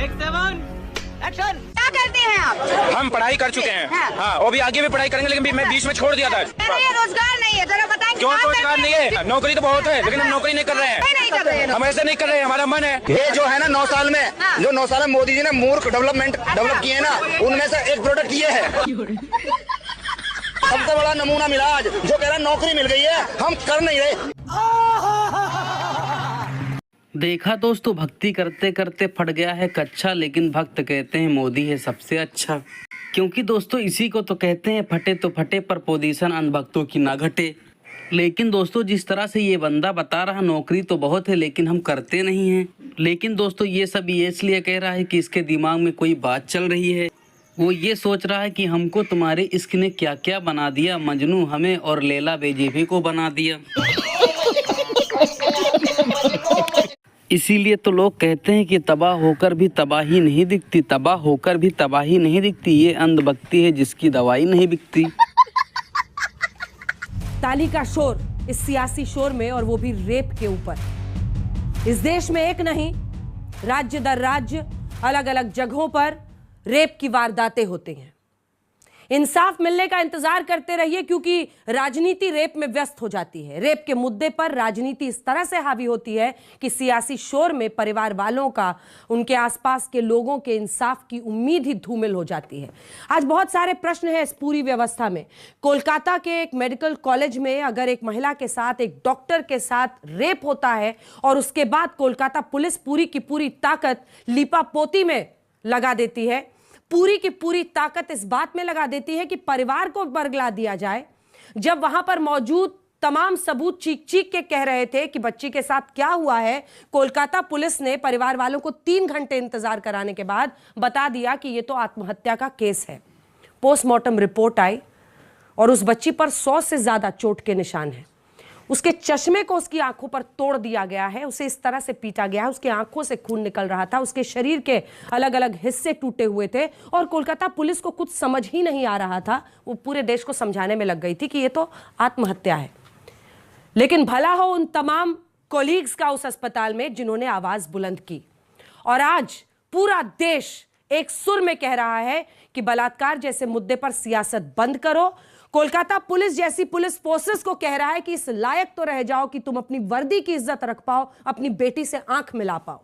Action. क्या करते हैं आप? हम पढ़ाई कर चुके हैं। हाँ, और भी आगे भी पढ़ाई करेंगे, लेकिन मैं बीच में छोड़ दिया था। ये रोजगार नहीं है, जरा बताएंगे। क्यों रोजगार नहीं है? नौकरी तो बहुत है, लेकिन हम नौकरी नहीं कर रहे हैं। नहीं कर रहे हैं। हम ऐसे नहीं कर रहे हैं, हमारा मन है। ये जो है ना 9 साल में, जो 9 साल में मोदी जी ने मूर्ख डेवलप किए ना, उनमें से एक प्रोडक्ट ये है। सबसे बड़ा नमूना मिला आज, जो कह रहा है नौकरी मिल गई है, हम कर नहीं रहे। देखा दोस्तों, भक्ति करते करते फट गया है कच्चा, लेकिन भक्त कहते हैं मोदी है सबसे अच्छा। क्योंकि दोस्तों इसी को तो कहते हैं फटे तो फटे पर पोजीशन अंधभक्तों की ना घटे। लेकिन दोस्तों जिस तरह से ये बंदा बता रहा नौकरी तो बहुत है, लेकिन हम करते नहीं हैं। लेकिन दोस्तों ये सब ये इसलिए कह रहा है कि इसके दिमाग में कोई बात चल रही है। वो ये सोच रहा है कि हमको तुम्हारे इश्क ने क्या क्या बना दिया, मजनू हमें और लैला बेजेबी को बना दिया। इसीलिए तो लोग कहते हैं कि तबाह होकर भी तबाही नहीं दिखती, तबाह होकर भी तबाही नहीं दिखती। ये अंधभक्ति है जिसकी दवाई नहीं बिकती। ताली का शोर इस सियासी शोर में, और वो भी रेप के ऊपर। इस देश में एक नहीं, राज्य दर राज्य अलग अलग जगहों पर रेप की वारदातें होती हैं। इंसाफ मिलने का इंतजार करते रहिए, क्योंकि राजनीति रेप में व्यस्त हो जाती है। रेप के मुद्दे पर राजनीति इस तरह से हावी होती है कि सियासी शोर में परिवार वालों का, उनके आसपास के लोगों के इंसाफ की उम्मीद ही धूमिल हो जाती है। आज बहुत सारे प्रश्न हैं इस पूरी व्यवस्था में। कोलकाता के एक मेडिकल कॉलेज में अगर एक महिला के साथ, एक डॉक्टर के साथ रेप होता है और उसके बाद कोलकाता पुलिस पूरी की पूरी ताकत लीपापोती में लगा देती है, पूरी की पूरी ताकत इस बात में लगा देती है कि परिवार को बरगला दिया जाए, जब वहां पर मौजूद तमाम सबूत चीख चीख के कह रहे थे कि बच्ची के साथ क्या हुआ है, कोलकाता पुलिस ने परिवार वालों को 3 घंटे इंतजार कराने के बाद बता दिया कि यह तो आत्महत्या का केस है। पोस्टमार्टम रिपोर्ट आई और उस बच्ची पर 100 से ज्यादा चोट के निशान हैं। उसके चश्मे को उसकी आंखों पर तोड़ दिया गया है, उसे इस तरह से पीटा गया है, उसकी आंखों से खून निकल रहा था, उसके शरीर के अलग अलग हिस्से टूटे हुए थे, और कोलकाता पुलिस को कुछ समझ ही नहीं आ रहा था। वो पूरे देश को समझाने में लग गई थी कि ये तो आत्महत्या है। लेकिन भला हो उन तमाम कोलीग्स का उस अस्पताल में जिन्होंने आवाज बुलंद की, और आज पूरा देश एक सुर में कह रहा है कि बलात्कार जैसे मुद्दे पर सियासत बंद करो। कोलकाता पुलिस जैसी पुलिस फोर्सेस को कह रहा है कि इस लायक तो रह जाओ कि तुम अपनी वर्दी की इज्जत रख पाओ, अपनी बेटी से आंख मिला पाओ।